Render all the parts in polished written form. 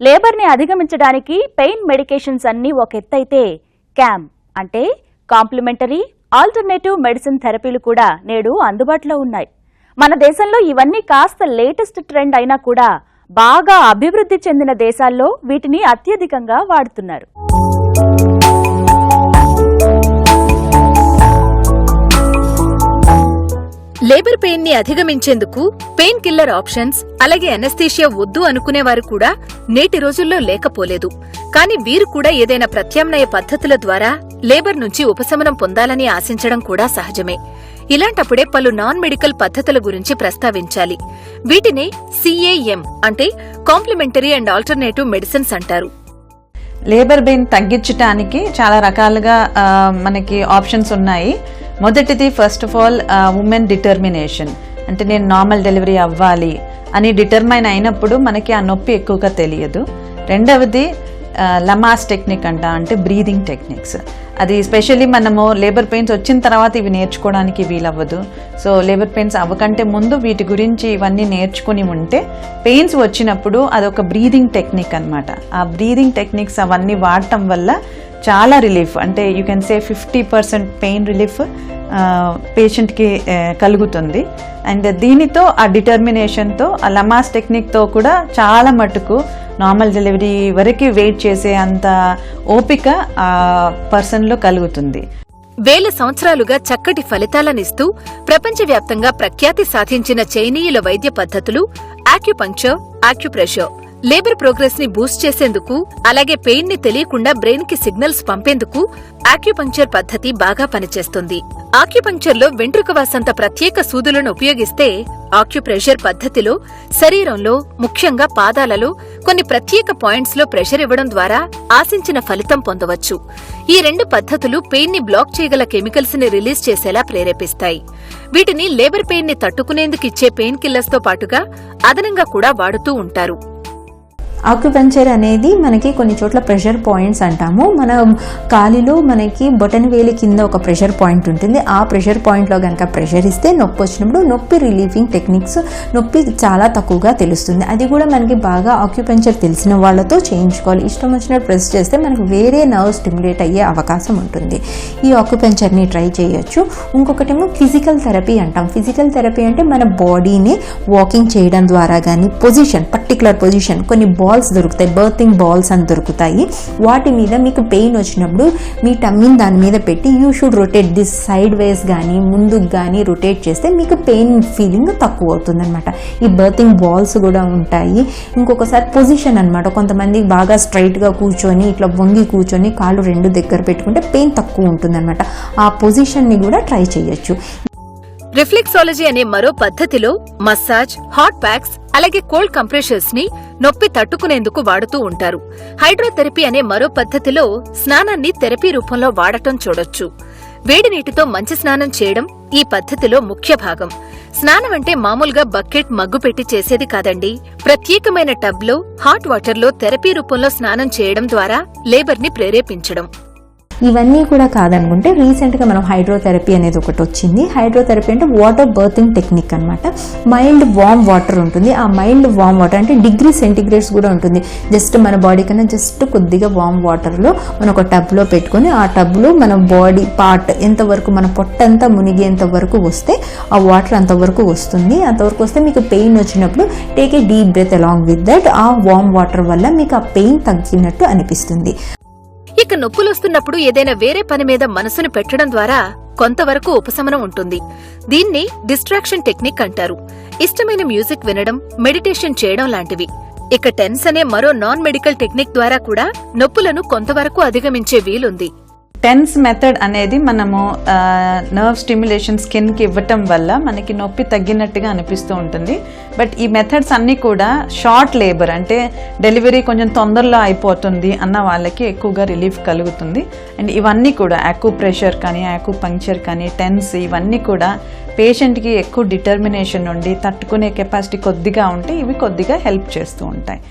Labour ని అధిగమించడానికి pain medications అన్ని ఒక ఎత్తైతే క్యామ్ అంటే కాంప్లిమెంటరీ ఆల్టర్నేటివ్ మెడిసిన్ థెరపీలు కూడా నేడు అందుబాటులో ఉన్నాయి. మన దేశంలో ఇవన్నీ కాస్త లేటెస్ట్ ట్రెండ్ అయినా కూడా బాగా అభివృద్ధి చెందిన దేశాల్లో వీటిని అత్యధికంగా వాడుతున్నారు. లేబర్ పెయిన్ ని అధిగమించేందుకు పెయిన్ కిల్లర్ ఆప్షన్స్ అలాగే అనస్థీషియా వద్దు అనుకునేవారు కూడా నేటి రోజుల్లో లేకపోలేదు. కానీ వీరు కూడా ఏదైనా ప్రత్యామ్నాయ పద్ధతుల ద్వారా లేబర్ నుంచి ఉపశమనం పొందాలని ఆశించడం కూడా సహజమే. ఇలాంటప్పుడే పలు నాన్ మెడికల్ పద్ధతుల గురించి ప్రస్తావించాలి. వీటినే CAM అంటే కాంప్లిమెంటరీ అండ్ ఆల్టర్నేటివ్ మెడిసిన్స్ అంటారు. లేబర్ పెయిన్ తగ్గించడానికి చాలా రకాలుగా మనకి ఆప్షన్స్ ఉన్నాయి. మొదటిది first of all women determination, అంటే నేను నార్మల్ డెలివరీ అవ్వాలి అని డిటర్మైన్ అయినప్పుడు మనకి ఆ నొప్పి ఎక్కువగా తెలియదు. రెండవది లమాస్ టెక్నిక్ అంటే బ్రీదింగ్ టెక్నిక్స్. అది స్పెషల్లీ మనము లేబర్ పెయిన్స్ వచ్చిన తర్వాత ఇవి నేర్చుకోవడానికి వీలవ్వదు. సో లేబర్ పెయిన్స్ అవ్వకంటే ముందు వీటి గురించి ఇవన్నీ నేర్చుకుని ఉంటే పెయిన్స్ వచ్చినప్పుడు అదొక బ్రీదింగ్ టెక్నిక్ అన్నమాట. ఆ బ్రీదింగ్ టెక్నిక్స్ అవన్నీ వాడటం వల్ల చాలా రిలీఫ్, అంటే you can say 50% pain relief పేషెంట్కి కలుగుతుంది. అండ్ దీనితో ఆ డిటర్మినేషన్తో ఆ లమాస్ టెక్నిక్తో కూడా చాలా మటుకు నార్మల్ డెలివరీ వరకు వెయిట్ చేసే అంత ఓపిక ఆ పర్సన్లో కలుగుతుంది. వేల సంవత్సరాలుగా చక్కటి ఫలితాలనిస్తూ ప్రపంచవ్యాప్తంగా ప్రఖ్యాతి సాధించిన చైనీయుల వైద్య పద్ధతులు ఆక్యుపంక్చర్, ఆక్యుప్రెషర్ లేబర్ ప్రోగ్రెస్ ని బూస్ట్ చేసేందుకు అలాగే పెయిన్ ని తెలియకుండా బ్రెయిన్ కి సిగ్నల్స్ పంపేందుకు ఆక్యుపంక్చర్ పద్ధతి బాగా పనిచేస్తుంది. ఆక్యుపంక్చర్ లో వెంట్రుకవాసంత ప్రత్యేక సూదులను ఉపయోగిస్తే ఆక్యుప్రెషర్ పద్ధతిలో శరీరంలో ముఖ్యంగా పాదాలలో కొన్ని ప్రత్యేక పాయింట్స్ లో ప్రెషర్ ఇవ్వడం ద్వారా ఆశించిన ఫలితం పొందవచ్చు. ఈ రెండు పద్ధతులు పెయిన్ ని బ్లాక్ చేయగల కెమికల్స్ ని రిలీజ్ చేసేలా ప్రేరేపిస్తాయి. వీటిని లేబర్ పెయిన్ ని తట్టుకునేందుకు ఇచ్చే పెయిన్ కిల్లర్స్ తో పాటుగా అదనంగా కూడా వాడుతూ ఉంటారు. ఆక్యుపంక్చర్ అనేది మనకి కొన్ని చోట్ల ప్రెషర్ పాయింట్స్ అంటాము. మన కాలిలో మనకి బొటన్ వేలి కింద ఒక ప్రెషర్ పాయింట్ ఉంటుంది. ఆ ప్రెషర్ పాయింట్లో కనుక ప్రెషర్ ఇస్తే నొప్పి వచ్చినప్పుడు నొప్పి రిలీఫింగ్ టెక్నిక్స్ నొప్పి చాలా తక్కువగా తెలుస్తుంది. అది కూడా మనకి బాగా ఆక్యుపంక్చర్ తెలిసిన వాళ్ళతో చేయించుకోవాలి. ఇష్టం వచ్చినట్టు ప్రెస్ చేస్తే మనకి వేరే నర్వ్ స్టిమ్యులేట్ అయ్యే అవకాశం ఉంటుంది. ఈ ఆక్యుపంక్చర్ని ట్రై చేయొచ్చు. ఇంకొకటేమో ఫిజికల్ థెరపీ అంటాం. ఫిజికల్ థెరపీ అంటే మన బాడీని వాకింగ్ చేయడం ద్వారా కానీ పర్టికులర్ పొజిషన్ కొన్ని బాల్స్ దొరుకుతాయి, బర్తింగ్ బాల్స్ అని దొరుకుతాయి. వాటి మీద మీకు పెయిన్ వచ్చినప్పుడు మీ టమ్మిని దాని మీద పెట్టి you should rotate this side వేస్ కానీ ముందుకు కానీ రొటేట్ చేస్తే మీకు పెయిన్ ఫీలింగ్ తక్కువ అవుతుంది అనమాట. ఈ బర్తింగ్ బాల్స్ కూడా ఉంటాయి. ఇంకొకసారి పొజిషన్ అనమాట. కొంతమంది బాగా స్ట్రైట్గా కూర్చొని ఇట్లా వంగి కూర్చొని కాళ్ళు రెండు దగ్గర పెట్టుకుంటే పెయిన్ తక్కువ ఉంటుంది అనమాట. ఆ పొజిషన్ని కూడా ట్రై చేయొచ్చు. రిఫ్లెక్సాలజీ అనే మరో పద్ధతిలో మసాజ్, హాట్ ప్యాక్స్ అలాగే కోల్డ్ కంప్రెషర్స్ ని నొప్పి తట్టుకునేందుకు వాడుతూ ఉంటారు. హైడ్రోథెరపీ అనే మరో పద్ధతిలో స్నానాన్ని థెరపీ రూపంలో వాడటం చూడొచ్చు. వేడి నీటితో మంచి స్నానం చేయడం ఈ పద్ధతిలో ముఖ్య భాగం. స్నానం అంటే మామూలుగా బకెట్, మగ్గు పెట్టి చేసేది కాదండి. ప్రత్యేకమైన టబ్ లో హాట్ వాటర్ లో థెరపీ రూపంలో స్నానం చేయడం ద్వారా లేబర్ ని ప్రేరేపించడం. ఇవన్నీ కూడా కాదనుకుంటే రీసెంట్గా మనం హైడ్రోథెరపీ అనేది ఒకటి వచ్చింది. హైడ్రోథెరపీ అంటే వాటర్ బర్తింగ్ టెక్నిక్ అనమాట. మైల్డ్ వామ్ వాటర్ ఉంటుంది. ఆ మైల్డ్ వామ్ వాటర్ అంటే డిగ్రీ సెంటిగ్రేడ్స్ కూడా ఉంటుంది. జస్ట్ మన బాడీ కన్నా జస్ట్ కొద్దిగా వామ్ వాటర్లో మనం ఒక టబ్లో పెట్టుకొని ఆ టబ్లో మన బాడీ పార్ట్ ఎంతవరకు మన పొట్టంతా మునిగేంత వరకు వస్తే ఆ వాటర్ అంతవరకు వస్తుంది. అంతవరకు వస్తే మీకు పెయిన్ వచ్చినప్పుడు take a deep breath along with that. ఆ వామ్ వాటర్ వల్ల మీకు ఆ పెయిన్ తగ్గినట్టు అనిపిస్తుంది. ఇక నొప్పులొస్తున్నప్పుడు ఏదైనా వేరే పని మీద మనసును పెట్టడం ద్వారా కొంతవరకు ఉపశమనం ఉంటుంది. దీన్ని డిస్ట్రాక్షన్ టెక్నిక్ అంటారు. ఇష్టమైన మ్యూజిక్ వినడం, మెడిటేషన్ చేయడం లాంటివి. ఇక టెన్స్ అనే మరో నాన్ మెడికల్ టెక్నిక్ ద్వారా కూడా నొప్పులను కొంతవరకు అధిగమించే వీలుంది. టెన్స్ మెథడ్ అనేది మనము నర్వ్ స్టిమ్యులేషన్ స్కిన్కి ఇవ్వటం వల్ల మనకి నొప్పి తగ్గినట్టుగా అనిపిస్తూ ఉంటుంది. బట్ ఈ మెథడ్స్ అన్నీ కూడా షార్ట్ లేబర్, అంటే డెలివరీ కొంచెం తొందరలో అయిపోతుంది అన్న వాళ్ళకి ఎక్కువగా రిలీఫ్ కలుగుతుంది. అండ్ ఇవన్నీ కూడా ఆక్యుప్రెషర్ కానీ ఆక్యుపంక్చర్ కానీ టెన్స్ ఇవన్నీ కూడా పేషెంట్కి ఎక్కువ డిటర్మినేషన్ ఉండి తట్టుకునే కెపాసిటీ కొద్దిగా ఉంటే ఇవి కొద్దిగా హెల్ప్ చేస్తూ ఉంటాయి.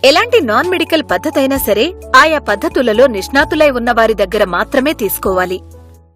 ఎలాంటి నాన్ మెడికల్ పద్ధతైనా సరే ఆయా పద్ధతులలో నిష్ణాతులై ఉన్న వారి దగ్గర మాత్రమే తీసుకోవాలి.